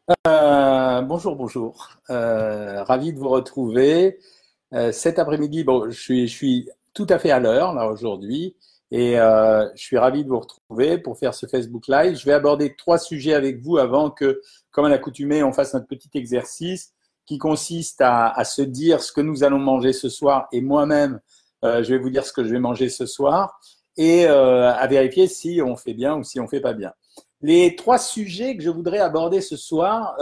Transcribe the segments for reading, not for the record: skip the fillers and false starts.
Bonjour, bonjour. Ravi de vous retrouver. Cet après-midi, bon, je suis tout à fait à l'heure là aujourd'hui et je suis ravi de vous retrouver pour faire ce Facebook Live. Je vais aborder trois sujets avec vous avant que, comme à l'accoutumée, on fasse notre petit exercice qui consiste à se dire ce que nous allons manger ce soir et moi-même, je vais vous dire ce que je vais manger ce soir et à vérifier si on fait bien ou si on fait pas bien. Les trois sujets que je voudrais aborder ce soir,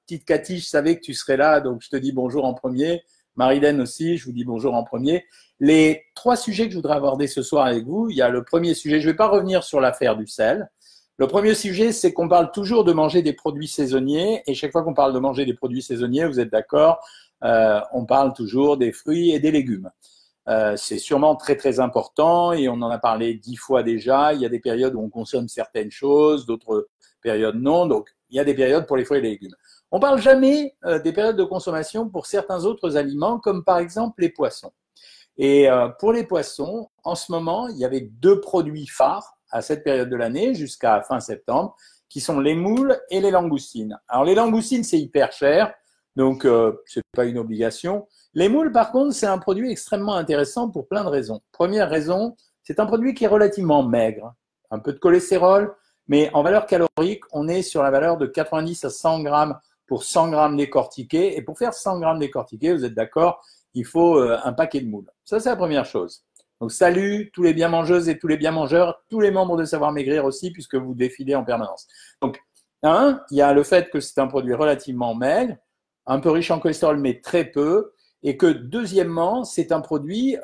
petite Cathy, je savais que tu serais là, donc je te dis bonjour en premier. Marilène aussi, je vous dis bonjour en premier. Les trois sujets que je voudrais aborder ce soir avec vous, il y a le premier sujet, je ne vais pas revenir sur l'affaire du sel. Le premier sujet, c'est qu'on parle toujours de manger des produits saisonniers, et chaque fois qu'on parle de manger des produits saisonniers, vous êtes d'accord, on parle toujours des fruits et des légumes. C'est sûrement très très important et on en a parlé 10 fois déjà. Il y a des périodes où on consomme certaines choses, d'autres périodes non. Donc il y a des périodes pour les fruits et les légumes. On parle jamais des périodes de consommation pour certains autres aliments, comme par exemple les poissons. Et pour les poissons, en ce moment, il y avait deux produits phares à cette période de l'année, jusqu'à fin septembre, qui sont les moules et les langoustines. Alors les langoustines, c'est hyper cher, donc c'est pas une obligation. Les moules, par contre, c'est un produit extrêmement intéressant pour plein de raisons. Première raison, c'est un produit qui est relativement maigre, un peu de cholestérol, mais en valeur calorique, on est sur la valeur de 90 à 100 grammes pour 100 grammes décortiqués. Et pour faire 100 grammes décortiqués, vous êtes d'accord, il faut un paquet de moules. Ça, c'est la première chose. Donc, salut tous les bien mangeuses et tous les bien mangeurs, tous les membres de Savoir Maigrir aussi, puisque vous défilez en permanence. Donc, il y a le fait que c'est un produit relativement maigre, un peu riche en cholestérol, mais très peu, et que deuxièmement, c'est un produit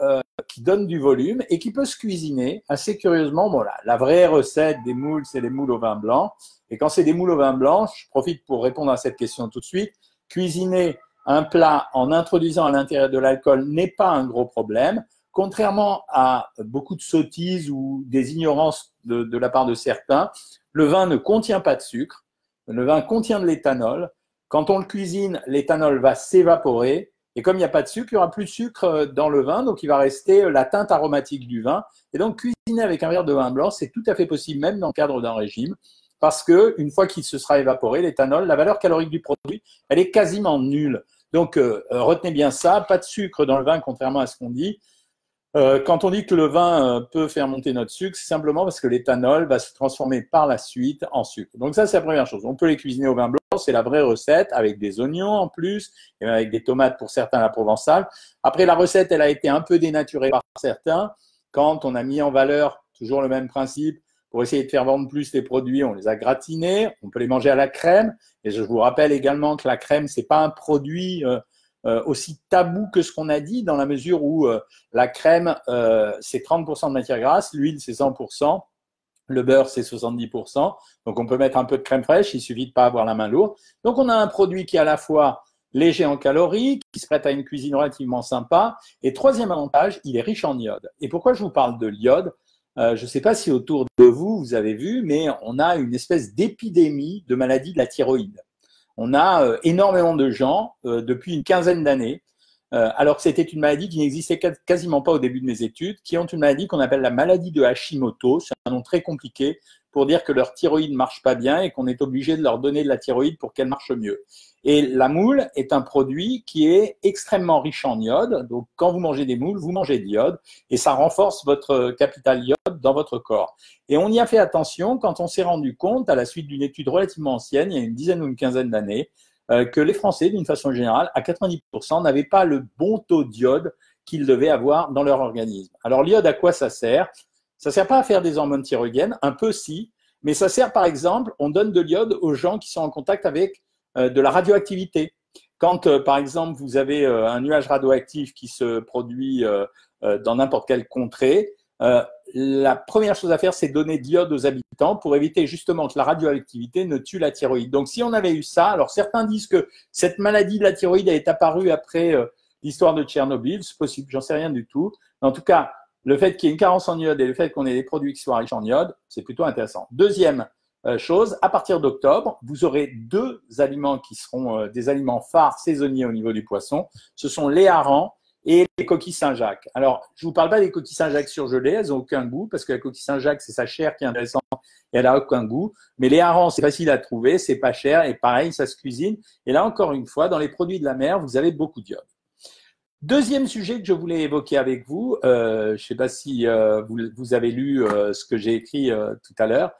qui donne du volume et qui peut se cuisiner assez curieusement. Bon, la vraie recette des moules, c'est les moules au vin blanc. Et quand c'est des moules au vin blanc, je profite pour répondre à cette question tout de suite. Cuisiner un plat en introduisant à l'intérieur de l'alcool n'est pas un gros problème, contrairement à beaucoup de sottises ou des ignorances de la part de certains. Le vin ne contient pas de sucre, le vin contient de l'éthanol. Quand on le cuisine, l'éthanol va s'évaporer. Et comme il n'y a pas de sucre, il n'y aura plus de sucre dans le vin, donc il va rester la teinte aromatique du vin. Et donc, cuisiner avec un verre de vin blanc, c'est tout à fait possible, même dans le cadre d'un régime, parce que une fois qu'il se sera évaporé, l'éthanol, la valeur calorique du produit, elle est quasiment nulle. Donc, retenez bien ça, pas de sucre dans le vin, contrairement à ce qu'on dit. Quand on dit que le vin peut faire monter notre sucre, c'est simplement parce que l'éthanol va se transformer par la suite en sucre. Donc ça, c'est la première chose. On peut les cuisiner au vin blanc, c'est la vraie recette, avec des oignons en plus, et avec des tomates pour certains à la provençale. Après, la recette, elle a été un peu dénaturée par certains. Quand on a mis en valeur, toujours le même principe, pour essayer de faire vendre plus les produits, on les a gratinés, on peut les manger à la crème. Et je vous rappelle également que la crème, c'est pas un produit aussi tabou que ce qu'on a dit, dans la mesure où la crème, c'est 30% de matière grasse, l'huile, c'est 100%, le beurre, c'est 70%. Donc, on peut mettre un peu de crème fraîche, il suffit de pas avoir la main lourde. Donc, on a un produit qui est à la fois léger en calories, qui se prête à une cuisine relativement sympa. Et troisième avantage, il est riche en iode. Et pourquoi je vous parle de l'iode? Je ne sais pas si autour de vous, vous avez vu, mais on a une espèce d'épidémie de maladie de la thyroïde. On a énormément de gens depuis une quinzaine d'années, alors que c'était une maladie qui n'existait quasiment pas au début de mes études, qui ont une maladie qu'on appelle la maladie de Hashimoto. C'est un nom très compliqué pour dire que leur thyroïde ne marche pas bien et qu'on est obligé de leur donner de la thyroïde pour qu'elle marche mieux. Et la moule est un produit qui est extrêmement riche en iode. Donc, quand vous mangez des moules, vous mangez de l'iode et ça renforce votre capital iode dans votre corps. Et on y a fait attention quand on s'est rendu compte, à la suite d'une étude relativement ancienne, il y a une dizaine ou une quinzaine d'années, que les Français, d'une façon générale, à 90%, n'avaient pas le bon taux d'iode qu'ils devaient avoir dans leur organisme. Alors, l'iode, à quoi ça sert? Ça ne sert pas à faire des hormones thyroïdiennes, un peu si, mais ça sert, par exemple, on donne de l'iode aux gens qui sont en contact avec de la radioactivité. Quand, par exemple, vous avez un nuage radioactif qui se produit dans n'importe quelle contrée, la première chose à faire, c'est donner de l'iode aux habitants pour éviter justement que la radioactivité ne tue la thyroïde. Donc, si on avait eu ça, alors certains disent que cette maladie de la thyroïde est apparue après l'histoire de Tchernobyl, c'est possible, j'en sais rien du tout. Mais en tout cas, le fait qu'il y ait une carence en iode et le fait qu'on ait des produits qui soient riches en iode, c'est plutôt intéressant. Deuxième chose, à partir d'octobre, vous aurez deux aliments qui seront des aliments phares saisonniers au niveau du poisson. Ce sont les harengs et les coquilles Saint-Jacques. Alors, je vous parle pas des coquilles Saint-Jacques surgelées, elles ont aucun goût, parce que la coquille Saint-Jacques, c'est sa chair qui est intéressante et elle a aucun goût. Mais les harengs, c'est facile à trouver, c'est pas cher, et pareil, ça se cuisine. Et là, encore une fois, dans les produits de la mer, vous avez beaucoup d'iode. Deuxième sujet que je voulais évoquer avec vous, je ne sais pas si vous avez lu ce que j'ai écrit tout à l'heure.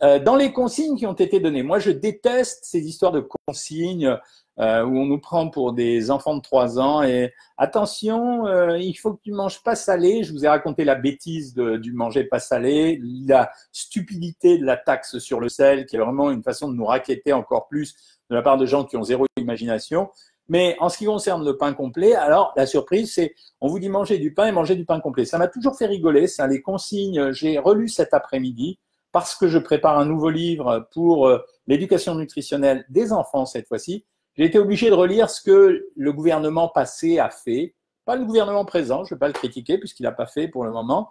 Dans les consignes qui ont été données, moi je déteste ces histoires de consignes où on nous prend pour des enfants de 3 ans et attention, il faut que tu manges pas salé. Je vous ai raconté la bêtise du manger pas salé, la stupidité de la taxe sur le sel qui est vraiment une façon de nous racketter encore plus de la part de gens qui ont zéro imagination. Mais en ce qui concerne le pain complet, alors la surprise, c'est on vous dit manger du pain et manger du pain complet. Ça m'a toujours fait rigoler, ça, les consignes. J'ai relu cet après-midi parce que je prépare un nouveau livre pour l'éducation nutritionnelle des enfants cette fois-ci. J'ai été obligé de relire ce que le gouvernement passé a fait, pas le gouvernement présent, je ne vais pas le critiquer puisqu'il n'a pas fait pour le moment,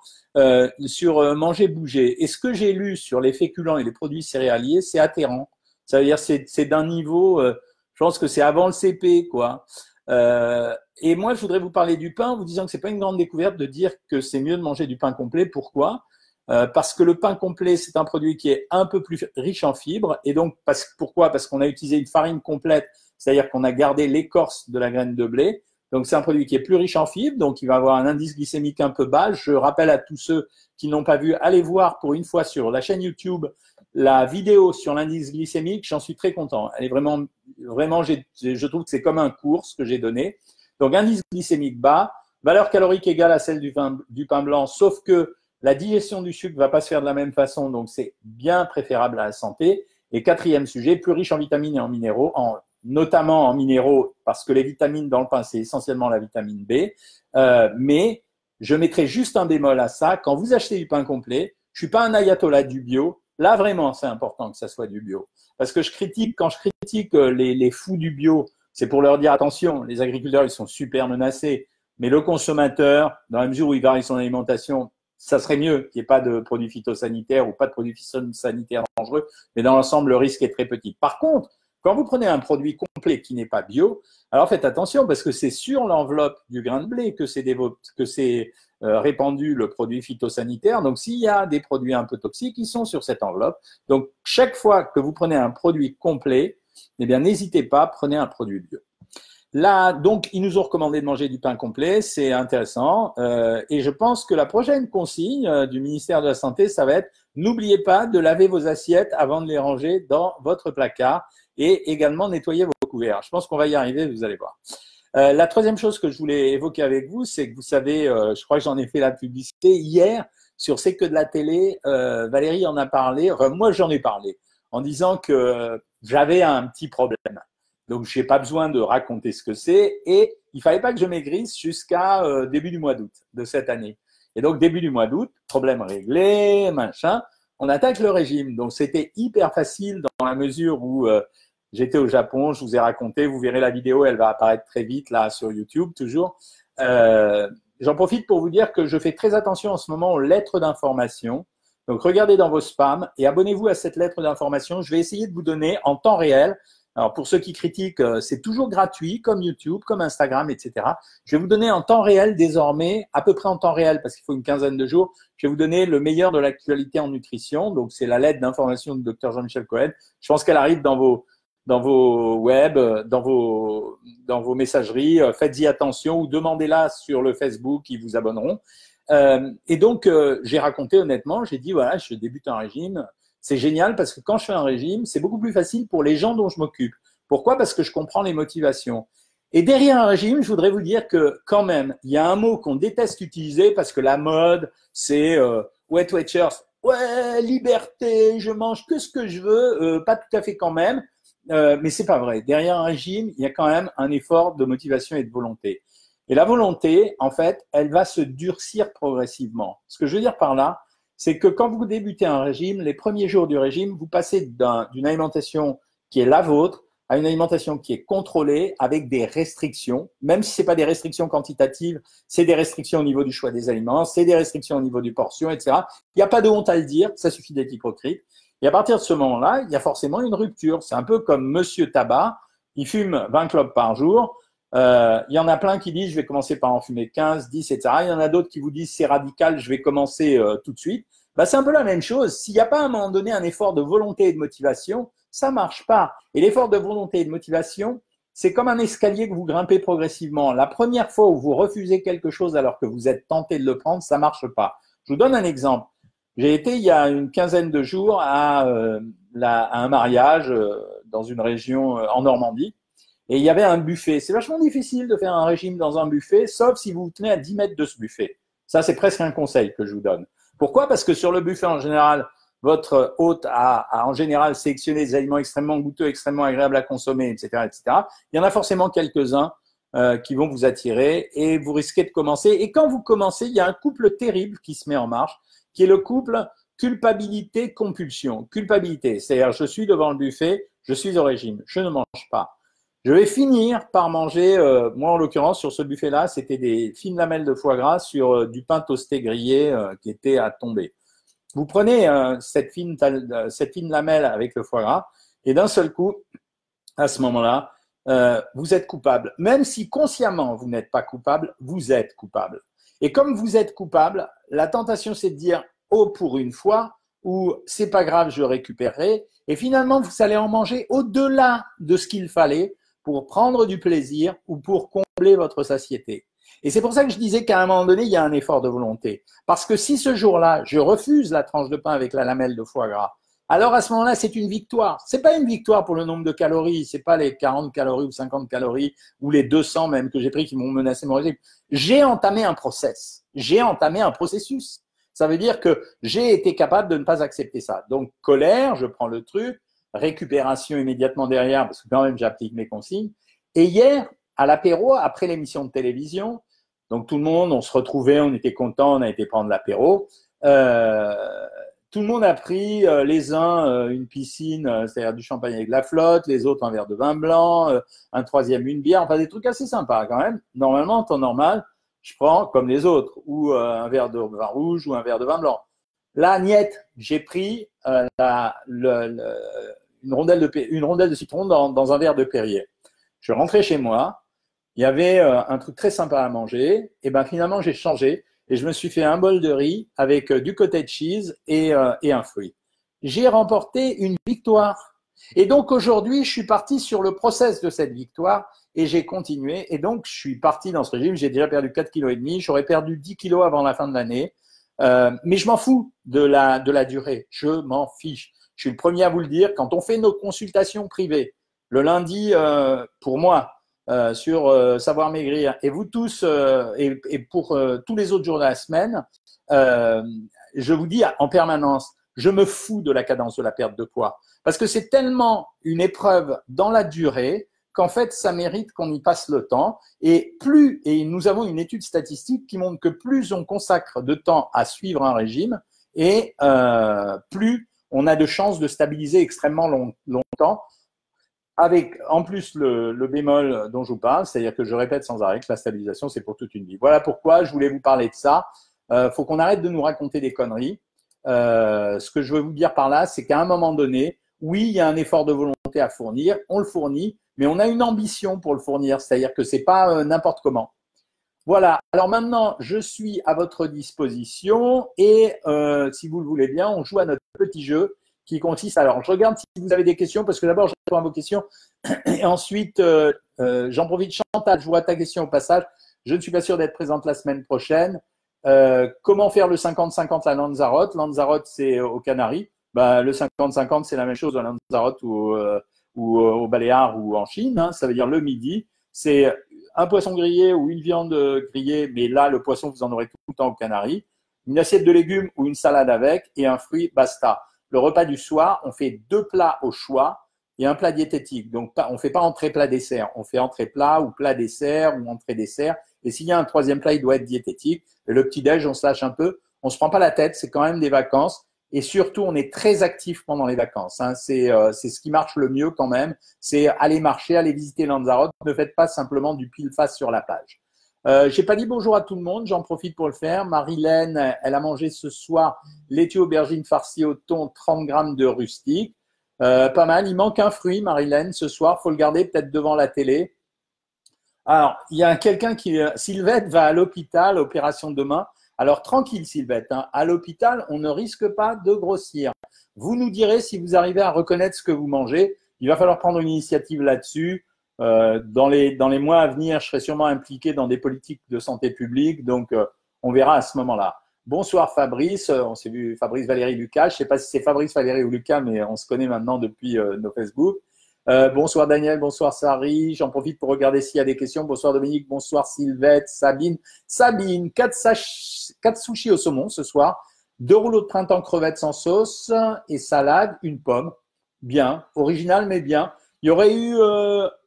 sur manger, bouger. Et ce que j'ai lu sur les féculents et les produits céréaliers, c'est atterrant. Ça veut dire c'est d'un niveau... je pense que c'est avant le CP, quoi. Et moi, je voudrais vous parler du pain en vous disant que c'est pas une grande découverte de dire que c'est mieux de manger du pain complet. Pourquoi? Parce que le pain complet, c'est un produit qui est un peu plus riche en fibres. Et donc, pourquoi? Parce qu'on a utilisé une farine complète, c'est-à-dire qu'on a gardé l'écorce de la graine de blé. Donc, c'est un produit qui est plus riche en fibres, donc il va avoir un indice glycémique un peu bas. Je rappelle à tous ceux qui n'ont pas vu, allez voir pour une fois sur la chaîne YouTube la vidéo sur l'indice glycémique. J'en suis très content. Elle est vraiment, je trouve que c'est comme un cours ce que j'ai donné. Donc, indice glycémique bas, valeur calorique égale à celle du pain blanc, sauf que la digestion du sucre ne va pas se faire de la même façon, donc c'est bien préférable à la santé. Et quatrième sujet, plus riche en vitamines et en minéraux, notamment en minéraux, parce que les vitamines dans le pain, c'est essentiellement la vitamine B. Mais je mettrai juste un bémol à ça. Quand vous achetez du pain complet, je suis pas un ayatollah du bio. Là, vraiment, c'est important que ça soit du bio. Parce que quand je critique les fous du bio, c'est pour leur dire attention, les agriculteurs, ils sont super menacés. Mais le consommateur, dans la mesure où il varie son alimentation, ça serait mieux qu'il n'y ait pas de produits phytosanitaires ou pas de produits phytosanitaires dangereux. Mais dans l'ensemble, le risque est très petit. Par contre, quand vous prenez un produit complet qui n'est pas bio, alors faites attention parce que c'est sur l'enveloppe du grain de blé que c'est répandu le produit phytosanitaire. Donc, s'il y a des produits un peu toxiques, ils sont sur cette enveloppe. Donc, chaque fois que vous prenez un produit complet, eh bien, n'hésitez pas, prenez un produit bio. Là, donc, ils nous ont recommandé de manger du pain complet, c'est intéressant. Et je pense que la prochaine consigne du ministère de la Santé, ça va être n'oubliez pas de laver vos assiettes avant de les ranger dans votre placard et également nettoyer vos couverts. Je pense qu'on va y arriver, vous allez voir. La troisième chose que je voulais évoquer avec vous, c'est que vous savez, je crois que j'en ai fait la publicité hier sur C'est que de la télé. Valérie en a parlé, moi j'en ai parlé en disant que j'avais un petit problème. Donc, je n'ai pas besoin de raconter ce que c'est et il ne fallait pas que je maigrisse jusqu'à début du mois d'août de cette année. Et donc, début du mois d'août, problème réglé, machin, on attaque le régime. Donc, c'était hyper facile dans la mesure où j'étais au Japon, je vous ai raconté, vous verrez la vidéo, elle va apparaître très vite là sur YouTube toujours. J'en profite pour vous dire que je fais très attention en ce moment aux lettres d'information. Donc, regardez dans vos spams et abonnez-vous à cette lettre d'information. Je vais essayer de vous donner en temps réel. Alors, pour ceux qui critiquent, c'est toujours gratuit, comme YouTube, comme Instagram, etc. Je vais vous donner en temps réel désormais, à peu près en temps réel, parce qu'il faut une quinzaine de jours, je vais vous donner le meilleur de l'actualité en nutrition. Donc, c'est la lettre d'information du Dr Jean-Michel Cohen. Je pense qu'elle arrive dans vos web, dans vos messageries. Faites-y attention ou demandez-la sur le Facebook, ils vous abonneront. Et donc, j'ai raconté honnêtement, j'ai dit, voilà, je débute un régime. C'est génial parce que quand je fais un régime, c'est beaucoup plus facile pour les gens dont je m'occupe. Pourquoi? Parce que je comprends les motivations. Et derrière un régime, je voudrais vous dire que quand même, il y a un mot qu'on déteste utiliser parce que la mode, c'est Weight Watchers. Ouais, liberté, je mange que ce que je veux, pas tout à fait quand même, mais c'est pas vrai. Derrière un régime, il y a quand même un effort de motivation et de volonté. Et la volonté, en fait, elle va se durcir progressivement. Ce que je veux dire par là, c'est que quand vous débutez un régime, les premiers jours du régime, vous passez d'une alimentation qui est la vôtre à une alimentation qui est contrôlée avec des restrictions, même si ce n'est pas des restrictions quantitatives, c'est des restrictions au niveau du choix des aliments, c'est des restrictions au niveau du portion, etc. Il n'y a pas de honte à le dire, ça suffit d'être hypocrite. Et à partir de ce moment-là, il y a forcément une rupture. C'est un peu comme Monsieur Tabac, il fume 20 clopes par jour. Il y en a plein qui disent je vais commencer par en fumer 15, 10, etc. Il y en a d'autres qui vous disent c'est radical, je vais commencer tout de suite. Bah, c'est un peu la même chose. S'il n'y a pas à un moment donné un effort de volonté et de motivation, ça ne marche pas. Et l'effort de volonté et de motivation, c'est comme un escalier que vous grimpez progressivement. La première fois où vous refusez quelque chose alors que vous êtes tenté de le prendre, ça ne marche pas. Je vous donne un exemple. J'ai été il y a une quinzaine de jours à un mariage dans une région en Normandie. Et il y avait un buffet. C'est vachement difficile de faire un régime dans un buffet, sauf si vous vous tenez à 10 mètres de ce buffet. Ça, c'est presque un conseil que je vous donne. Pourquoi? Parce que sur le buffet, en général, votre hôte a en général sélectionné des aliments extrêmement goûteux, extrêmement agréables à consommer, etc., etc. Il y en a forcément quelques-uns qui vont vous attirer et vous risquez de commencer. Et quand vous commencez, il y a un couple terrible qui se met en marche, qui est le couple culpabilité-compulsion. Culpabilité, c'est-à-dire je suis devant le buffet, je suis au régime, je ne mange pas. Je vais finir par manger, moi en l'occurrence sur ce buffet-là, c'était des fines lamelles de foie gras sur du pain toasté grillé qui était à tomber. Vous prenez cette fine lamelle avec le foie gras et d'un seul coup, à ce moment-là, vous êtes coupable. Même si consciemment vous n'êtes pas coupable, vous êtes coupable. Et comme vous êtes coupable, la tentation c'est de dire « oh pour une fois » ou « c'est pas grave, je récupérerai ». Et finalement, vous allez en manger au-delà de ce qu'il fallait pour prendre du plaisir ou pour combler votre satiété. Et c'est pour ça que je disais qu'à un moment donné, il y a un effort de volonté. Parce que si ce jour-là, je refuse la tranche de pain avec la lamelle de foie gras, alors à ce moment-là, c'est une victoire. C'est pas une victoire pour le nombre de calories, c'est pas les 40 calories ou 50 calories ou les 200 même que j'ai pris qui m'ont menacé mon régime. J'ai entamé un process, j'ai entamé un processus. Ça veut dire que j'ai été capable de ne pas accepter ça. Donc colère, je prends le truc, récupération immédiatement derrière parce que quand même j'applique mes consignes. Et hier, à l'apéro, après l'émission de télévision, donc tout le monde, on se retrouvait, on était contents, on a été prendre l'apéro. Tout le monde a pris les uns une piscine, c'est-à-dire du champagne avec de la flotte, les autres un verre de vin blanc, un troisième une bière, enfin des trucs assez sympas quand même. Normalement, en temps normal, je prends comme les autres, ou un verre de vin rouge ou un verre de vin blanc. Là, niette, j'ai pris une rondelle de citron dans un verre de Perrier. Je suis rentré chez moi, il y avait un truc très sympa à manger, et ben finalement j'ai changé et je me suis fait un bol de riz avec du cottage cheese et un fruit. J'ai remporté une victoire. Et donc aujourd'hui, je suis parti sur le process de cette victoire et j'ai continué. Et donc, je suis parti dans ce régime. J'ai déjà perdu 4,5 kg. J'aurais perdu 10 kilos avant la fin de l'année. Mais je m'en fous de la durée. Je m'en fiche. Je suis le premier à vous le dire. Quand on fait nos consultations privées, le lundi, pour moi, sur Savoir Maigrir, et vous tous, et pour tous les autres jours de la semaine, je vous dis en permanence, je me fous de la cadence de la perte de poids. Parce que c'est tellement une épreuve dans la durée qu'en fait, ça mérite qu'on y passe le temps. Et nous avons une étude statistique qui montre que plus on consacre de temps à suivre un régime, et plus on a de chances de stabiliser extrêmement longtemps. Avec en plus le bémol dont je vous parle, c'est-à-dire que je répète sans arrêt que la stabilisation, c'est pour toute une vie. Voilà pourquoi je voulais vous parler de ça. Faut qu'on arrête de nous raconter des conneries. Ce que je veux vous dire par là, c'est qu'à un moment donné, oui, il y a un effort de volonté à fournir, on le fournit, mais on a une ambition pour le fournir, c'est-à-dire que c'est pas n'importe comment. Voilà. Alors maintenant, je suis à votre disposition et si vous le voulez bien, on joue à notre petit jeu qui consiste. Alors, je regarde si vous avez des questions parce que d'abord, je réponds à vos questions et ensuite, j'en profite. Chantal, je vois ta question au passage. Je ne suis pas sûr d'être présente la semaine prochaine. Comment faire le 50-50 à Lanzarote? Lanzarote, c'est aux Canaries. Bah, le 50-50, c'est la même chose à Lanzarote ou au Baléares ou en Chine. Hein. Ça veut dire le midi. C'est un poisson grillé ou une viande grillée, mais là, le poisson, vous en aurez tout le temps aux Canaries. Une assiette de légumes ou une salade avec et un fruit, basta. Le repas du soir, on fait 2 plats au choix et un plat diététique. Donc, on ne fait pas entrée-plat-dessert. On fait entrée-plat ou plat-dessert ou entrée-dessert. Et s'il y a un troisième plat, il doit être diététique. Et le petit-déj, on se lâche un peu. On ne se prend pas la tête. C'est quand même des vacances. Et surtout, on est très actif pendant les vacances. Hein. C'est ce qui marche le mieux quand même. C'est aller marcher, aller visiter Lanzarote. Ne faites pas simplement du pile-face sur la plage. J'ai pas dit bonjour à tout le monde, j'en profite pour le faire. Marilène, elle a mangé ce soir laitue aubergine farcie au thon, 30 grammes de rustique. Pas mal, il manque un fruit, Marilène, ce soir, faut le garder peut-être devant la télé. Alors, il y a quelqu'un qui… Sylvette va à l'hôpital, opération demain. Alors, tranquille, Sylvette, hein, à l'hôpital, on ne risque pas de grossir. Vous nous direz si vous arrivez à reconnaître ce que vous mangez. Il va falloir prendre une initiative là-dessus. Dans les mois à venir, je serai sûrement impliqué dans des politiques de santé publique, donc on verra à ce moment-là. Bonsoir Fabrice, on s'est vu Fabrice, Valérie, Lucas. Je ne sais pas si c'est Fabrice, Valérie ou Lucas, mais on se connaît maintenant depuis nos Facebook. Bonsoir Daniel, bonsoir Sari. J'en profite pour regarder s'il y a des questions. Bonsoir Dominique, bonsoir Sylvette, Sabine. Sabine, 4 sushis au saumon ce soir, 2 rouleaux de printemps crevettes sans sauce et salade, une pomme. Bien, original mais bien. Il y aurait eu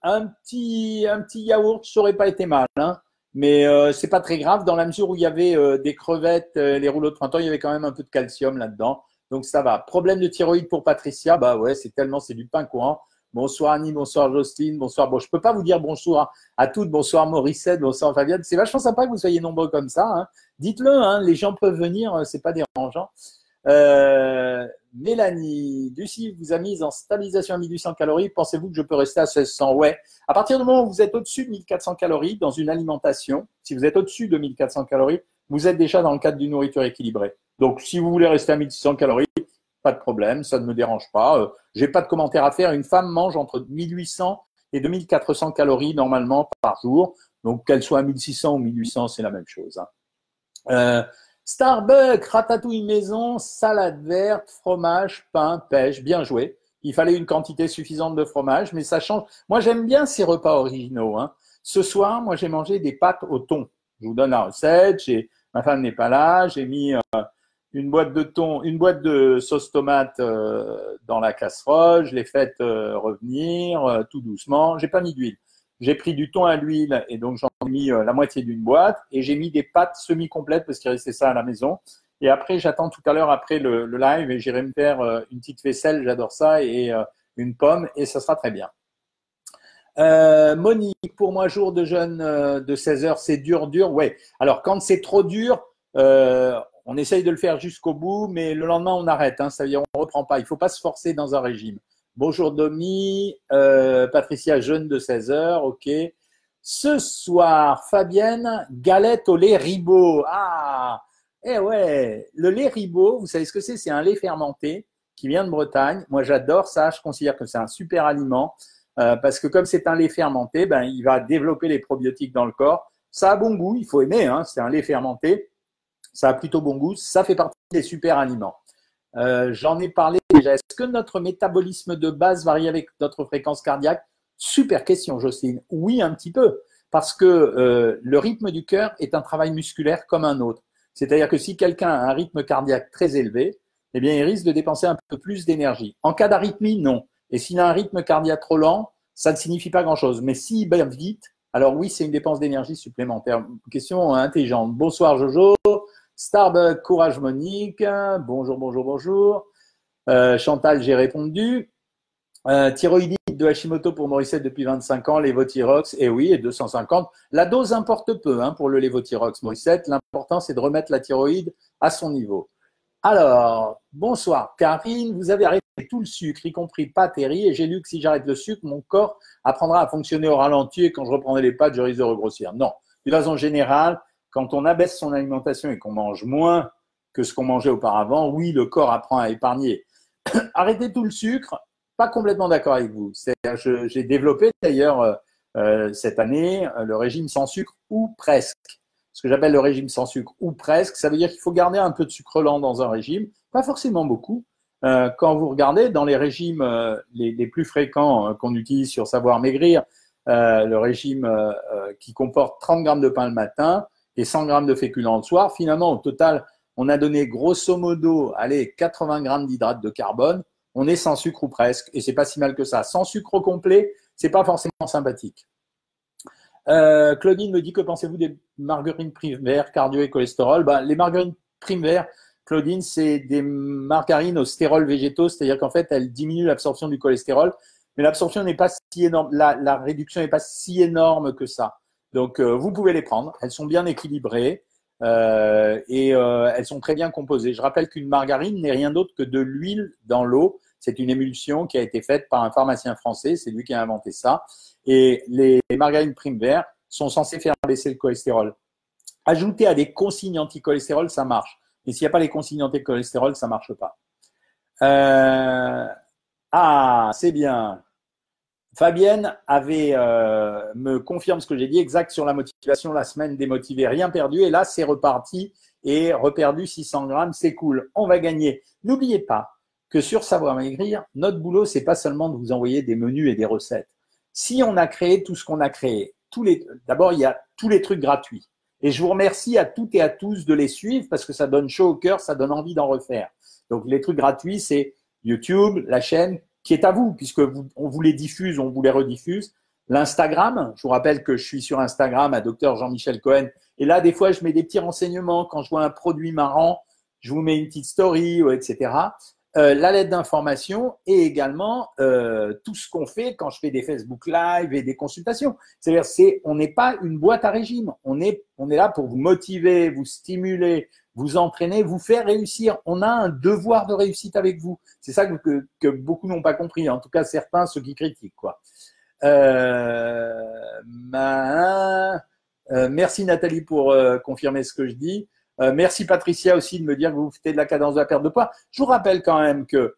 un petit yaourt, ça n'aurait pas été mal, hein. Mais c'est pas très grave dans la mesure où il y avait des crevettes, les rouleaux de printemps, il y avait quand même un peu de calcium là-dedans. Donc ça va. Problème de thyroïde pour Patricia, bah ouais, c'est du pain courant. Bonsoir Annie, bonsoir Jocelyne, bonsoir. Bon, je peux pas vous dire bonjour à toutes, bonsoir Morissette, bonsoir Fabienne. C'est vachement sympa que vous soyez nombreux comme ça, hein. Dites-le, hein, les gens peuvent venir, c'est pas dérangeant. Mélanie, Lucie vous a mise en stabilisation à 1800 calories. Pensez-vous que je peux rester à 1600? Ouais. À partir du moment où vous êtes au-dessus de 1400 calories dans une alimentation, si vous êtes au-dessus de 1400 calories, vous êtes déjà dans le cadre d'une nourriture équilibrée. Donc, si vous voulez rester à 1600 calories, pas de problème, ça ne me dérange pas. J'ai pas de commentaire à faire. Une femme mange entre 1800 et 2400 calories normalement par jour. Donc, qu'elle soit à 1600 ou 1800, c'est la même chose, hein. Starbucks, ratatouille maison, salade verte, fromage, pain, pêche, bien joué. Il fallait une quantité suffisante de fromage, mais ça change. Moi, j'aime bien ces repas originaux, hein. Ce soir, moi, j'ai mangé des pâtes au thon. Je vous donne la recette. Ma femme n'est pas là. J'ai mis une boîte de thon, une boîte de sauce tomate dans la casserole. Je l'ai faite revenir tout doucement. J'ai pas mis d'huile. J'ai pris du thon à l'huile et donc j'en ai mis la moitié d'une boîte et j'ai mis des pâtes semi-complètes parce qu'il restait ça à la maison. Et après, j'attends tout à l'heure après le live et j'irai me faire une petite vaisselle, j'adore ça, et une pomme et ça sera très bien. Monique, pour moi, jour de jeûne de 16 heures, c'est dur. Ouais. Alors, quand c'est trop dur, on essaye de le faire jusqu'au bout, mais le lendemain, on arrête, hein, ça veut dire on ne reprend pas. Il ne faut pas se forcer dans un régime. Bonjour Domi, Patricia, jeûne de 16 heures, ok. Ce soir, Fabienne, galette au lait Ribot. Ah, eh ouais, le lait Ribot, vous savez ce que c'est? C'est un lait fermenté qui vient de Bretagne. Moi, j'adore ça, je considère que c'est un super aliment parce que comme c'est un lait fermenté, ben, il va développer les probiotiques dans le corps. Ça a bon goût, il faut aimer, hein, c'est un lait fermenté. Ça a plutôt bon goût, ça fait partie des super aliments. J'en ai parlé déjà. Est-ce que notre métabolisme de base varie avec notre fréquence cardiaque? Super question, Jocelyne. Oui, un petit peu. Parce que le rythme du cœur est un travail musculaire comme un autre. C'est-à-dire que si quelqu'un a un rythme cardiaque très élevé, eh bien, il risque de dépenser un peu plus d'énergie. En cas d'arythmie, non. Et s'il a un rythme cardiaque trop lent, ça ne signifie pas grand-chose. Mais s'il bat vite, alors oui, c'est une dépense d'énergie supplémentaire. Question intelligente. Bonsoir, Jojo. Starbucks, courage Monique, bonjour, bonjour, bonjour. Chantal, j'ai répondu. Thyroïdite de Hashimoto pour Morissette depuis 25 ans, Levothyrox, et oui, et 250. La dose importe peu hein, pour le Levothyrox, Morissette. L'important, c'est de remettre la thyroïde à son niveau. Alors, bonsoir Karine, vous avez arrêté tout le sucre, y compris pâtes et riz, et j'ai lu que si j'arrête le sucre, mon corps apprendra à fonctionner au ralenti et quand je reprendrai les pâtes, je risque de regrossir. Non, de façon générale, quand on abaisse son alimentation et qu'on mange moins que ce qu'on mangeait auparavant, oui, le corps apprend à épargner. Arrêtez tout le sucre, pas complètement d'accord avec vous. J'ai développé d'ailleurs cette année le régime sans sucre ou presque. Ce que j'appelle le régime sans sucre ou presque, ça veut dire qu'il faut garder un peu de sucre lent dans un régime, pas forcément beaucoup. Quand vous regardez dans les régimes les plus fréquents qu'on utilise sur Savoir Maigrir, le régime qui comporte 30 grammes de pain le matin, et 100 grammes de féculents le soir. Finalement, au total, on a donné grosso modo, allez, 80 grammes d'hydrates de carbone. On est sans sucre ou presque, et c'est pas si mal que ça. Sans sucre complet, c'est pas forcément sympathique. Claudine me dit, que pensez-vous des margarines primaires, cardio et cholestérol? Ben, les margarines primaires, Claudine, c'est des margarines aux stérols végétaux, c'est-à-dire qu'en fait, elles diminuent l'absorption du cholestérol, mais l'absorption n'est pas si énorme, la réduction n'est pas si énorme que ça. Donc, vous pouvez les prendre. Elles sont bien équilibrées et elles sont très bien composées. Je rappelle qu'une margarine n'est rien d'autre que de l'huile dans l'eau. C'est une émulsion qui a été faite par un pharmacien français. C'est lui qui a inventé ça. Et les margarines Primevert sont censés faire baisser le cholestérol. Ajouter à des consignes anti-cholestérol, ça marche. Mais s'il n'y a pas les consignes anti-cholestérol, ça ne marche pas. C'est bien. Fabienne me confirme ce que j'ai dit, exact sur la motivation, la semaine démotivée, rien perdu. Et là, c'est reparti et reperdu 600 grammes, c'est cool. On va gagner. N'oubliez pas que sur Savoir Maigrir, notre boulot, c'est pas seulement de vous envoyer des menus et des recettes. Si on a créé tout ce qu'on a créé, d'abord, il y a tous les trucs gratuits. Et je vous remercie à toutes et à tous de les suivre parce que ça donne chaud au cœur, ça donne envie d'en refaire. Donc, les trucs gratuits, c'est YouTube, la chaîne, qui est à vous, puisque on vous les diffuse, on vous les rediffuse. L'Instagram, je vous rappelle que je suis sur Instagram à Dr Jean-Michel Cohen. Et là, des fois, je mets des petits renseignements. Quand je vois un produit marrant, je vous mets une petite story, etc. La lettre d'information et également tout ce qu'on fait quand je fais des Facebook Live et des consultations. C'est-à-dire, on n'est pas une boîte à régime. On est là pour vous motiver, vous stimuler, vous entraîner, vous faire réussir. On a un devoir de réussite avec vous. C'est ça que beaucoup n'ont pas compris. En tout cas, certains, ceux qui critiquent, quoi. Merci Nathalie pour confirmer ce que je dis. Merci Patricia aussi de me dire que vous faites de la cadence de la perte de poids. Je vous rappelle quand même que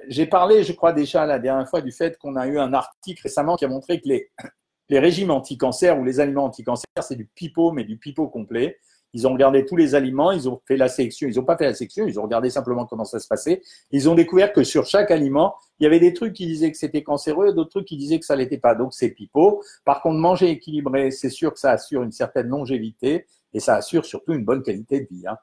j'ai parlé, je crois déjà la dernière fois, du fait qu'on a eu un article récemment qui a montré que les régimes anti-cancer ou les aliments anti-cancer, c'est du pipeau, mais du pipeau complet. Ils ont regardé tous les aliments, ils ont fait la sélection, ils n'ont pas fait la sélection, ils ont regardé simplement comment ça se passait. Ils ont découvert que sur chaque aliment, il y avait des trucs qui disaient que c'était cancéreux et d'autres trucs qui disaient que ça ne l'était pas. Donc, c'est pipeau. Par contre, manger équilibré, c'est sûr que ça assure une certaine longévité et ça assure surtout une bonne qualité de vie. Hein.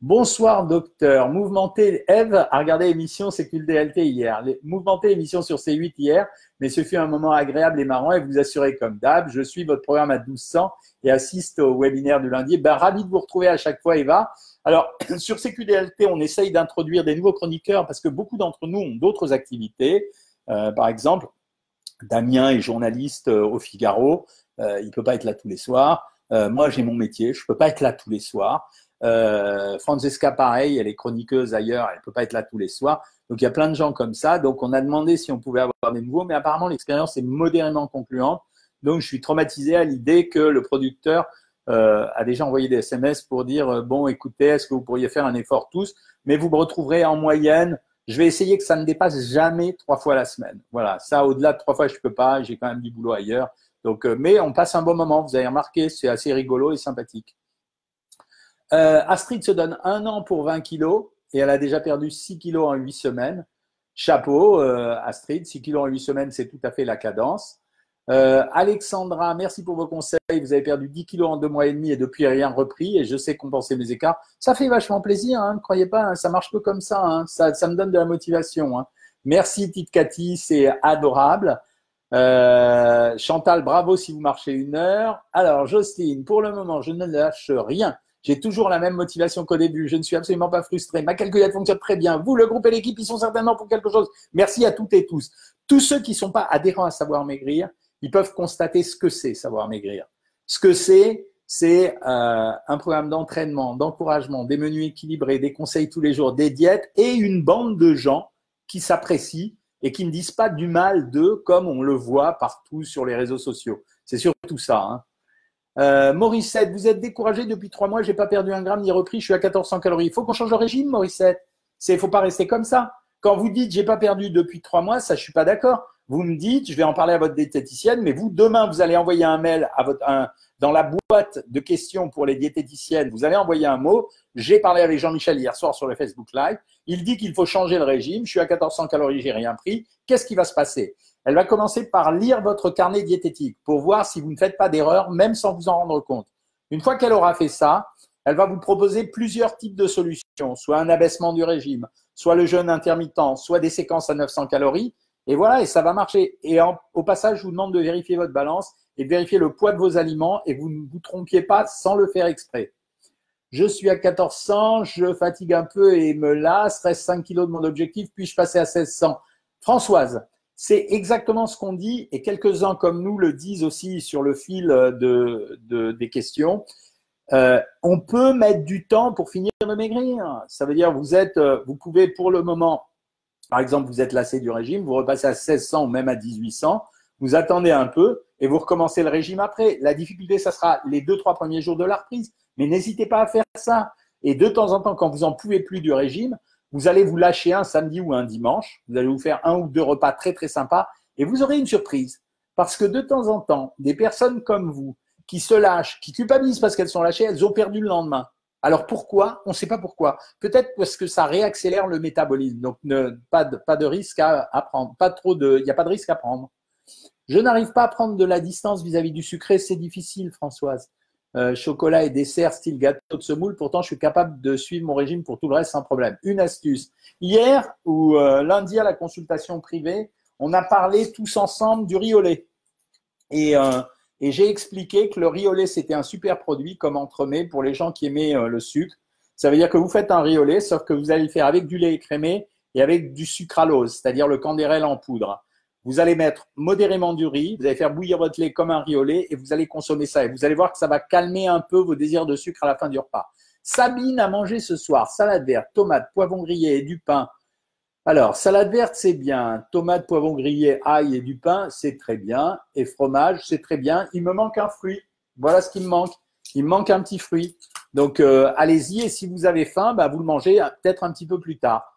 Bonsoir, docteur. Mouvementé, Eve a regardé l'émission CQLDLT hier. Mouvementé émission sur C8 hier, mais ce fut un moment agréable et marrant et vous assurez comme d'hab, je suis votre programme à 1200 et assiste au webinaire du lundi. Ravi de vous retrouver à chaque fois, Eva. Alors, sur CQDLT, on essaye d'introduire des nouveaux chroniqueurs parce que beaucoup d'entre nous ont d'autres activités. Par exemple, Damien est journaliste au Figaro. Il ne peut pas être là tous les soirs. Moi, j'ai mon métier. Je ne peux pas être là tous les soirs. Francesca, pareil, elle est chroniqueuse ailleurs. Elle ne peut pas être là tous les soirs. Donc, il y a plein de gens comme ça. Donc, on a demandé si on pouvait avoir des nouveaux. Mais apparemment, l'expérience est modérément concluante. Donc, je suis traumatisé à l'idée que le producteur a déjà envoyé des SMS pour dire bon, écoutez, est-ce que vous pourriez faire un effort tous? Mais vous me retrouverez en moyenne. Je vais essayer que ça ne dépasse jamais 3 fois la semaine. Voilà, ça, au-delà de 3 fois, je peux pas. J'ai quand même du boulot ailleurs. Donc, mais on passe un bon moment. Vous avez remarqué, c'est assez rigolo et sympathique. Astrid se donne 1 an pour 20 kilos et elle a déjà perdu 6 kilos en 8 semaines. Chapeau, Astrid, 6 kilos en 8 semaines, c'est tout à fait la cadence. Alexandra, merci pour vos conseils. Vous avez perdu 10 kilos en 2 mois et demi et depuis rien repris et je sais compenser mes écarts. Ça fait vachement plaisir, hein, ne croyez pas, hein, ça marche peu comme ça, hein, ça me donne de la motivation. Hein. Merci, petite Cathy, c'est adorable. Chantal, bravo si vous marchez 1 heure. Alors, Jocelyne, pour le moment, je ne lâche rien. J'ai toujours la même motivation qu'au début. Je ne suis absolument pas frustré. Ma calculette fonctionne très bien. Vous, le groupe et l'équipe, ils sont certainement pour quelque chose. Merci à toutes et tous. Tous ceux qui ne sont pas adhérents à Savoir Maigrir, ils peuvent constater ce que c'est Savoir Maigrir. Ce que c'est un programme d'entraînement, d'encouragement, des menus équilibrés, des conseils tous les jours, des diètes et une bande de gens qui s'apprécient et qui ne disent pas du mal d'eux comme on le voit partout sur les réseaux sociaux. C'est surtout ça. Hein. Morissette, vous êtes découragé depuis 3 mois, j'ai pas perdu 1 gramme ni repris, je suis à 1400 calories. Il faut qu'on change de régime, Morissette. Il faut pas rester comme ça. Quand vous dites j'ai pas perdu depuis 3 mois, ça je suis pas d'accord. Vous me dites, je vais en parler à votre diététicienne, mais vous demain vous allez envoyer un mail à dans la boîte de questions pour les diététiciennes, vous allez envoyer un mot. J'ai parlé avec Jean-Michel hier soir sur le Facebook Live. Il dit qu'il faut changer le régime. Je suis à 1400 calories, j'ai rien pris. Qu'est-ce qui va se passer? Elle va commencer par lire votre carnet diététique pour voir si vous ne faites pas d'erreur, même sans vous en rendre compte. Une fois qu'elle aura fait ça, elle va vous proposer plusieurs types de solutions, soit un abaissement du régime, soit le jeûne intermittent, soit des séquences à 900 calories. Et voilà, et ça va marcher. Et au passage, je vous demande de vérifier votre balance et de vérifier le poids de vos aliments et vous ne vous trompiez pas sans le faire exprès. Je suis à 1400, je fatigue un peu et me lasse, reste 5 kilos de mon objectif, puis-je passer à 1600? Françoise, c'est exactement ce qu'on dit et quelques-uns comme nous le disent aussi sur le fil des questions. On peut mettre du temps pour finir de maigrir. Ça veut dire vous pouvez pour le moment, par exemple, vous êtes lassé du régime, vous repassez à 1600 ou même à 1800, Vous attendez un peu et vous recommencez le régime après. La difficulté, ça sera les 2-3 premiers jours de la reprise. Mais n'hésitez pas à faire ça. Et de temps en temps, quand vous en pouvez plus du régime, vous allez vous lâcher un samedi ou un dimanche. Vous allez vous faire 1 ou 2 repas très, très sympas et vous aurez une surprise. Parce que de temps en temps, des personnes comme vous qui se lâchent, qui culpabilisent parce qu'elles sont lâchées, elles ont perdu le lendemain. Alors pourquoi? On ne sait pas pourquoi. Peut-être parce que ça réaccélère le métabolisme. Donc pas de risque à prendre. Il n'y a pas de risque à prendre. Je n'arrive pas à prendre de la distance vis-à-vis du sucré, c'est difficile, Françoise. Chocolat et dessert style gâteau de semoule, pourtant je suis capable de suivre mon régime pour tout le reste sans problème. Une astuce. Hier ou lundi à la consultation privée, on a parlé tous ensemble du riz au lait. Et j'ai expliqué que le riz au lait, c'était un super produit comme entremets pour les gens qui aimaient le sucre. Ça veut dire que vous faites un riz au lait, sauf que vous allez le faire avec du lait écrémé et avec du sucralose, c'est-à-dire le candérel en poudre. Vous allez mettre modérément du riz, vous allez faire bouillir votre lait comme un riz au lait et vous allez consommer ça. Et vous allez voir que ça va calmer un peu vos désirs de sucre à la fin du repas. Sabine a mangé ce soir salade verte, tomate, poivron grillé et du pain. Alors, salade verte, c'est bien. Tomate, poivron grillé, ail et du pain, c'est très bien. Et fromage, c'est très bien. Il me manque un fruit. Voilà ce qui me manque. Il me manque un petit fruit. Donc, allez-y. Et si vous avez faim, bah, vous le mangez peut-être un petit peu plus tard.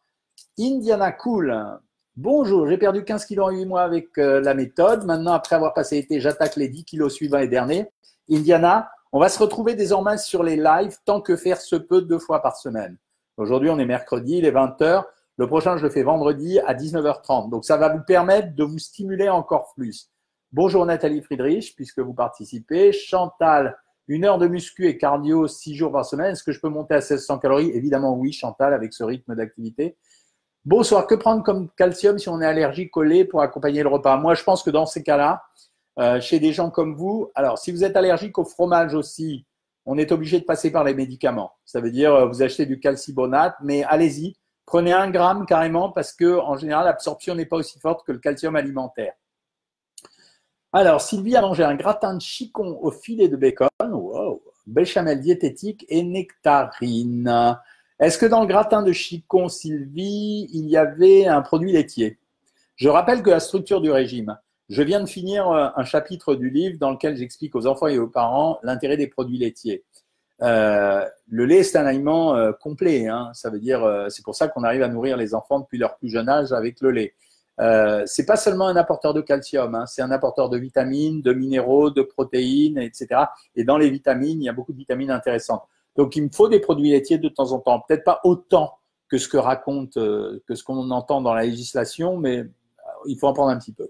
Indiana Cool. Bonjour, j'ai perdu 15 kilos en 8 mois avec la méthode. Maintenant, après avoir passé l'été, j'attaque les 10 kilos suivants et derniers. Indiana, on va se retrouver désormais sur les lives tant que faire se peut 2 fois par semaine. Aujourd'hui, on est mercredi, il est 20h. Le prochain, je le fais vendredi à 19h30. Donc, ça va vous permettre de vous stimuler encore plus. Bonjour Nathalie Friedrich, puisque vous participez. Chantal, 1 heure de muscu et cardio 6 jours par semaine. Est-ce que je peux monter à 1600 calories? Évidemment, oui, Chantal, avec ce rythme d'activité. Bonsoir, que prendre comme calcium si on est allergique au lait pour accompagner le repas? Moi, je pense que dans ces cas-là, chez des gens comme vous, alors si vous êtes allergique au fromage aussi, on est obligé de passer par les médicaments. Ça veut dire vous achetez du calcibonate, mais allez-y, prenez 1 gramme carrément parce que en général, l'absorption n'est pas aussi forte que le calcium alimentaire. Alors, Sylvie a mangé un gratin de chicon au filet de bacon, wow, béchamel diététique et nectarine. Est-ce que dans le gratin de chicon, Sylvie, il y avait un produit laitier? Je rappelle que la structure du régime, je viens de finir un chapitre du livre dans lequel j'explique aux enfants et aux parents l'intérêt des produits laitiers. Le lait, c'est un aliment complet, hein. Ça veut dire, c'est pour ça qu'on arrive à nourrir les enfants depuis leur plus jeune âge avec le lait. C'est pas seulement un apporteur de calcium, hein, c'est un apporteur de vitamines, de minéraux, de protéines, etc. Et dans les vitamines, il y a beaucoup de vitamines intéressantes. Donc, il me faut des produits laitiers de temps en temps. Peut-être pas autant que ce que raconte, que ce qu'on entend dans la législation, mais il faut en prendre un petit peu.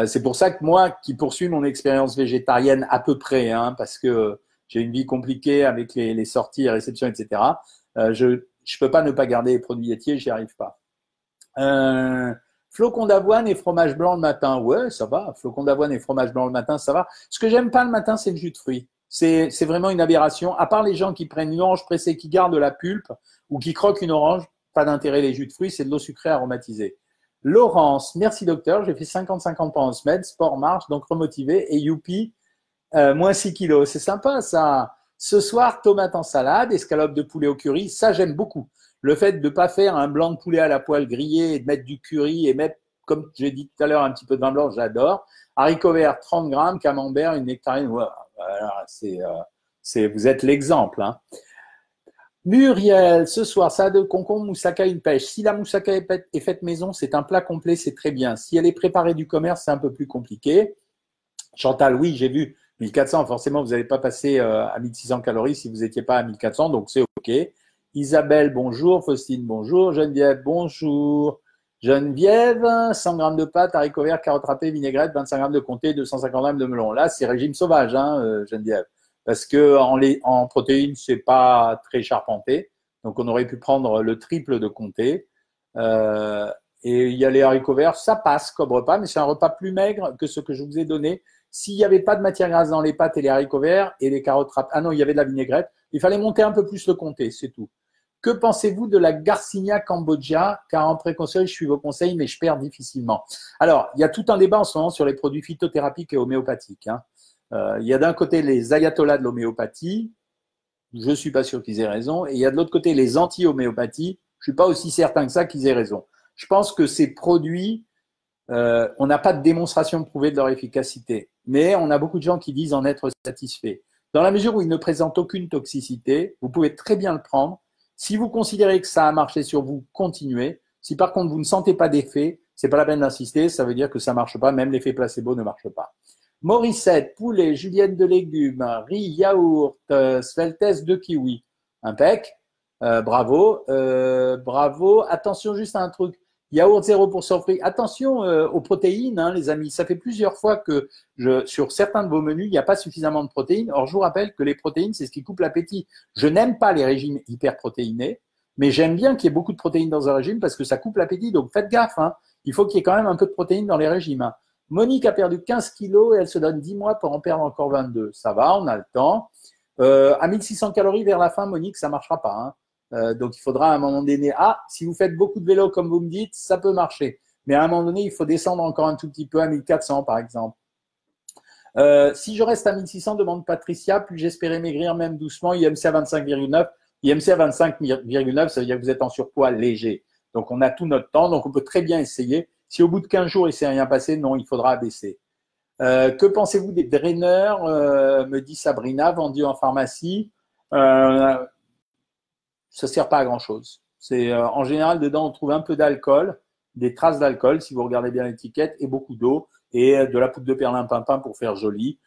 C'est pour ça que moi, qui poursuis mon expérience végétarienne à peu près, hein, parce que j'ai une vie compliquée avec les sorties, les réceptions, etc. Je peux pas ne pas garder les produits laitiers, j'y arrive pas. Flocons d'avoine et fromage blanc le matin. Ouais, ça va. Flocons d'avoine et fromage blanc le matin, ça va. Ce que j'aime pas le matin, c'est le jus de fruits. C'est vraiment une aberration. À part les gens qui prennent une orange pressée, qui gardent la pulpe ou qui croquent une orange, pas d'intérêt les jus de fruits, c'est de l'eau sucrée aromatisée. Laurence, merci docteur, j'ai fait 50-50 pendant semaine, sport, marche, donc remotivé et youpi, moins 6 kilos. C'est sympa ça. Ce soir, tomate en salade, escalope de poulet au curry, ça j'aime beaucoup. Le fait de ne pas faire un blanc de poulet à la poêle grillé et de mettre du curry et mettre, comme j'ai dit tout à l'heure, un petit peu de vin blanc, j'adore. Haricots verts, 30 grammes, camembert, une nectarine. Voilà, vous êtes l'exemple. Hein. Muriel, ce soir, salade de concombre, moussaka, une pêche. Si la moussaka est faite maison, c'est un plat complet, c'est très bien. Si elle est préparée du commerce, c'est un peu plus compliqué. Chantal, oui, j'ai vu 1400. Forcément, vous n'allez pas passer à 1600 calories si vous n'étiez pas à 1400, donc c'est OK. Isabelle, bonjour. Faustine, bonjour. Geneviève, bonjour. Geneviève, 100 grammes de pâtes, haricots verts, carottes râpées, vinaigrette, 25 grammes de comté, 250 grammes de melon. Là, c'est régime sauvage, hein, Geneviève. Parce que en protéines, c'est pas très charpenté. Donc, on aurait pu prendre le triple de comté. Et il y a les haricots verts, ça passe comme repas, mais c'est un repas plus maigre que ce que je vous ai donné. S'il n'y avait pas de matière grasse dans les pâtes et les haricots verts et les carottes râpées, ah non, il y avait de la vinaigrette, il fallait monter un peu plus le comté, c'est tout. Que pensez-vous de la Garcinia Cambogia? Car en préconseil, je suis vos conseils, mais je perds difficilement. Alors, il y a tout un débat en ce moment sur les produits phytothérapiques et homéopathiques. Hein. Il y a d'un côté les ayatollahs de l'homéopathie, je ne suis pas sûr qu'ils aient raison, et il y a de l'autre côté les anti-homéopathies, je ne suis pas aussi certain que ça qu'ils aient raison. Je pense que ces produits on n'a pas de démonstration prouvée de leur efficacité, mais on a beaucoup de gens qui disent en être satisfaits. Dans la mesure où ils ne présentent aucune toxicité, vous pouvez très bien le prendre. Si vous considérez que ça a marché sur vous, continuez. Si par contre vous ne sentez pas d'effet, c'est pas la peine d'insister, ça veut dire que ça marche pas, même l'effet placebo ne marche pas. Morissette, poulet, julienne de légumes, riz, yaourt, sveltesse de kiwi. Impec. Bravo. Bravo. Attention juste à un truc. Yaourt 0% fruits. Attention aux protéines, hein, les amis. Ça fait plusieurs fois que sur certains de vos menus, il n'y a pas suffisamment de protéines. Or, je vous rappelle que les protéines, c'est ce qui coupe l'appétit. Je n'aime pas les régimes hyperprotéinés, mais j'aime bien qu'il y ait beaucoup de protéines dans un régime parce que ça coupe l'appétit. Donc, faites gaffe. Hein. Il faut qu'il y ait quand même un peu de protéines dans les régimes. Hein. Monique a perdu 15 kilos et elle se donne 10 mois pour en perdre encore 22. Ça va, on a le temps. À 1600 calories vers la fin, Monique, ça ne marchera pas. Hein. Donc, il faudra à un moment donné, si vous faites beaucoup de vélo, comme vous me dites, ça peut marcher. Mais à un moment donné, il faut descendre encore un tout petit peu à 1400, par exemple. Si je reste à 1600, demande Patricia, puis j'espérais maigrir même doucement, IMC à 25,9. IMC à 25,9, ça veut dire que vous êtes en surpoids léger. Donc, on a tout notre temps, donc on peut très bien essayer. Si au bout de 15 jours, il ne s'est rien passé, non, il faudra abaisser. Que pensez-vous des draineurs, me dit Sabrina, vendus en pharmacie ça ne sert pas à grand-chose. C'est en général, dedans, on trouve un peu d'alcool, des traces d'alcool, si vous regardez bien l'étiquette, et beaucoup d'eau, et de la poudre de perlimpinpin pour faire joli.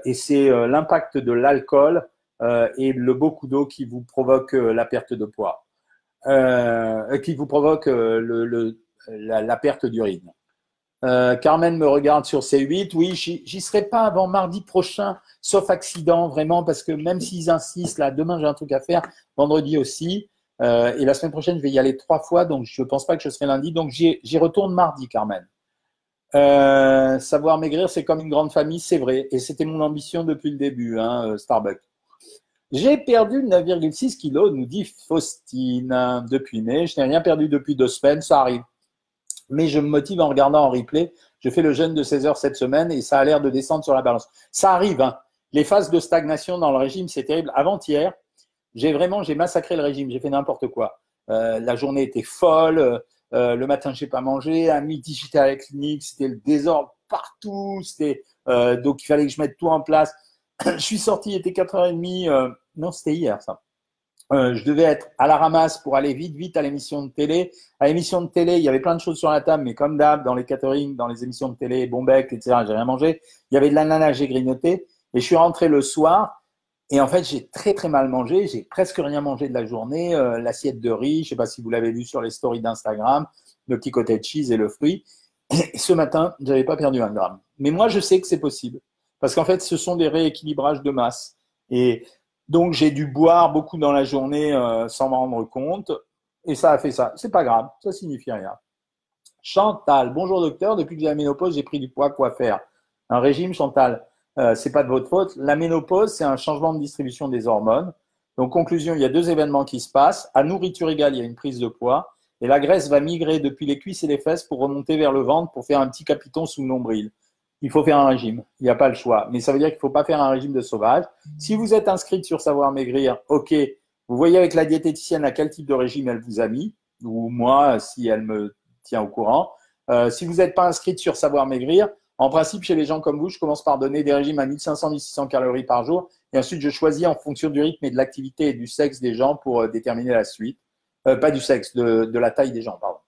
Et c'est l'impact de l'alcool et le beaucoup d'eau qui vous provoque la perte de poids, qui vous provoque la perte d'urine. Carmen me regarde sur C8. Oui, j'y serai pas avant mardi prochain, sauf accident, vraiment, parce que même s'ils insistent, là, demain j'ai un truc à faire, vendredi aussi, et la semaine prochaine je vais y aller 3 fois, donc je ne pense pas que je serai lundi, donc j'y retourne mardi, Carmen. Savoir maigrir, c'est comme une grande famille, c'est vrai, et c'était mon ambition depuis le début, hein, Starbucks. J'ai perdu 9,6 kilos, nous dit Faustine, depuis mai. Je n'ai rien perdu depuis 2 semaines, ça arrive. Mais je me motive en regardant en replay. Je fais le jeûne de 16 heures cette semaine et ça a l'air de descendre sur la balance. Ça arrive, hein. Les phases de stagnation dans le régime, c'est terrible. Avant-hier, j'ai massacré le régime. J'ai fait n'importe quoi. La journée était folle. Le matin, je n'ai pas mangé. À midi, j'étais à la clinique. C'était le désordre partout. Donc, il fallait que je mette tout en place. Je suis sorti, il était 4h30. Non, c'était hier, ça. Je devais être à la ramasse pour aller vite à l'émission de télé. À l'émission de télé, il y avait plein de choses sur la table, mais comme d'hab, dans les catering, dans les émissions de télé, Bombec, etc., j'ai rien mangé. Il y avait de l'ananas, j'ai grignoté. Et je suis rentré le soir. Et en fait, j'ai très mal mangé. J'ai presque rien mangé de la journée. L'assiette de riz, je ne sais pas si vous l'avez vu sur les stories d'Instagram, le petit cottage cheese et le fruit. Et ce matin, je n'avais pas perdu 1 gramme. Mais moi, je sais que c'est possible. Parce qu'en fait, ce sont des rééquilibrages de masse. Et donc, j'ai dû boire beaucoup dans la journée sans m'en rendre compte. Et ça a fait ça. C'est pas grave. Ça signifie rien. Chantal, bonjour docteur. Depuis que j'ai la ménopause, j'ai pris du poids. Quoi faire? Un régime, Chantal, c'est pas de votre faute. La ménopause, c'est un changement de distribution des hormones. Donc, conclusion, il y a 2 événements qui se passent. À nourriture égale, il y a une prise de poids. Et la graisse va migrer depuis les cuisses et les fesses pour remonter vers le ventre pour faire un petit capiton sous le nombril. Il faut faire un régime. Il n'y a pas le choix. Mais ça veut dire qu'il ne faut pas faire un régime de sauvage. Si vous êtes inscrite sur Savoir Maigrir, ok, vous voyez avec la diététicienne à quel type de régime elle vous a mis, ou moi, si elle me tient au courant. Si vous n'êtes pas inscrite sur Savoir Maigrir, en principe, chez les gens comme vous, je commence par donner des régimes à 1500-1600 calories par jour. Et ensuite, je choisis en fonction du rythme et de l'activité et du sexe des gens pour déterminer la suite. Pas du sexe, de la taille des gens, pardon.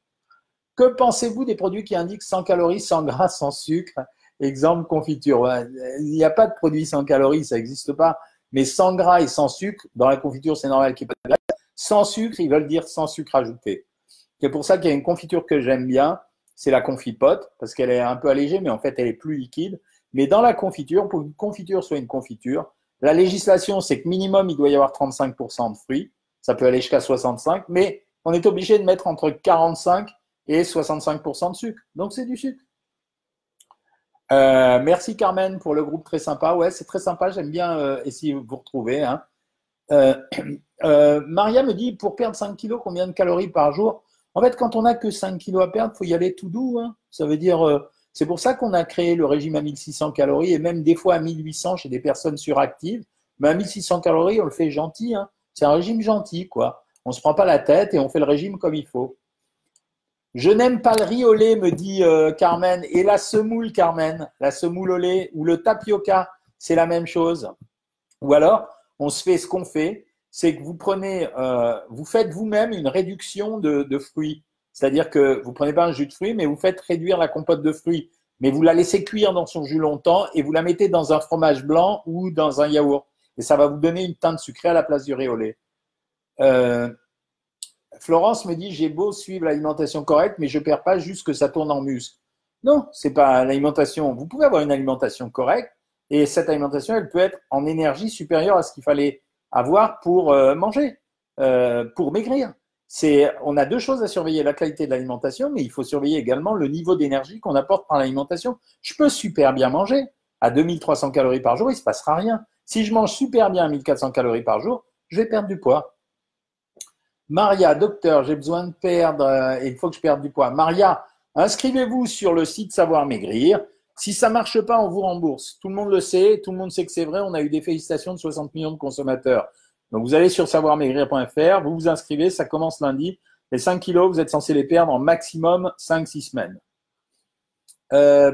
Que pensez-vous des produits qui indiquent 100 calories, 100 gras, sans sucre? Exemple, confiture. Ouais, il n'y a pas de produit sans calories, ça n'existe pas. Mais sans gras et sans sucre, dans la confiture, c'est normal qu'il n'y ait pas de graisse. Sans sucre, ils veulent dire sans sucre ajouté. C'est pour ça qu'il y a une confiture que j'aime bien, c'est la confipote, parce qu'elle est un peu allégée, mais en fait, elle est plus liquide. Mais dans la confiture, pour qu'une confiture soit une confiture, la législation, c'est que minimum, il doit y avoir 35% de fruits. Ça peut aller jusqu'à 65%, mais on est obligé de mettre entre 45 et 65% de sucre. Donc, c'est du sucre. Merci Carmen pour le groupe très sympa. Ouais, c'est très sympa, j'aime bien essayer de vous retrouver. Hein. Maria me dit, pour perdre 5 kilos, combien de calories par jour? En fait, quand on n'a que 5 kilos à perdre, il faut y aller tout doux. Hein. Ça veut dire, c'est pour ça qu'on a créé le régime à 1600 calories et même des fois à 1800 chez des personnes suractives. Mais à 1600 calories, on le fait gentil. Hein. C'est un régime gentil, quoi. On ne se prend pas la tête et on fait le régime comme il faut. Je n'aime pas le riz au lait, me dit Carmen. Et la semoule, Carmen, la semoule au lait ou le tapioca, c'est la même chose. Ou alors, on se fait ce qu'on fait, c'est que vous prenez, vous faites vous-même une réduction de fruits. C'est-à-dire que vous prenez pas un jus de fruits, mais vous faites réduire la compote de fruits. Mais vous la laissez cuire dans son jus longtemps et vous la mettez dans un fromage blanc ou dans un yaourt. Et ça va vous donner une teinte sucrée à la place du riz au lait. Florence me dit, j'ai beau suivre l'alimentation correcte, mais je perds pas juste que ça tourne en muscle. Non, c'est pas l'alimentation. Vous pouvez avoir une alimentation correcte et cette alimentation, elle peut être en énergie supérieure à ce qu'il fallait avoir pour manger, pour maigrir. On a deux choses à surveiller, la qualité de l'alimentation, mais il faut surveiller également le niveau d'énergie qu'on apporte par l'alimentation. Je peux super bien manger à 2300 calories par jour, il ne se passera rien. Si je mange super bien à 1400 calories par jour, je vais perdre du poids. Maria, docteur, j'ai besoin de perdre, il faut que je perde du poids. Maria, inscrivez-vous sur le site Savoir Maigrir. Si ça ne marche pas, on vous rembourse. Tout le monde le sait, tout le monde sait que c'est vrai. On a eu des félicitations de 60 millions de consommateurs. Donc, vous allez sur savoirmaigrir.fr, vous vous inscrivez, ça commence lundi. Les 5 kilos, vous êtes censé les perdre en maximum 5-6 semaines.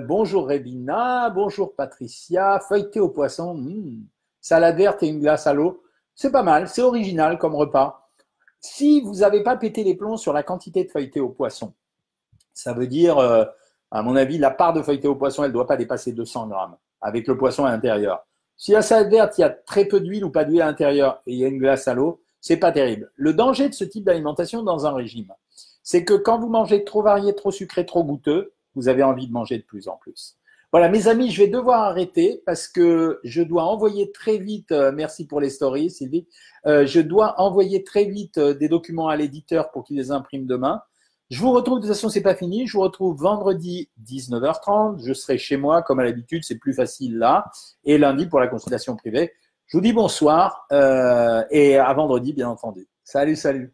Bonjour Rébina, bonjour Patricia. Feuilleté au poisson, salade verte et une glace à l'eau. C'est pas mal, c'est original comme repas. Si vous n'avez pas pété les plombs sur la quantité de feuilleté au poisson, ça veut dire, à mon avis, la part de feuilleté au poisson, elle ne doit pas dépasser 200 grammes avec le poisson à l'intérieur. Si la salade verte, il y a très peu d'huile ou pas d'huile à l'intérieur et il y a une glace à l'eau, c'est pas terrible. Le danger de ce type d'alimentation dans un régime, c'est que quand vous mangez trop varié, trop sucré, trop goûteux, vous avez envie de manger de plus en plus. Voilà, mes amis, je vais devoir arrêter parce que je dois envoyer très vite, merci pour les stories, Sylvie, je dois envoyer très vite des documents à l'éditeur pour qu'il les imprime demain. Je vous retrouve, de toute façon, c'est pas fini. Je vous retrouve vendredi 19h30. Je serai chez moi, comme à l'habitude, c'est plus facile là. Et lundi pour la consultation privée. Je vous dis bonsoir et à vendredi, bien entendu. Salut, salut.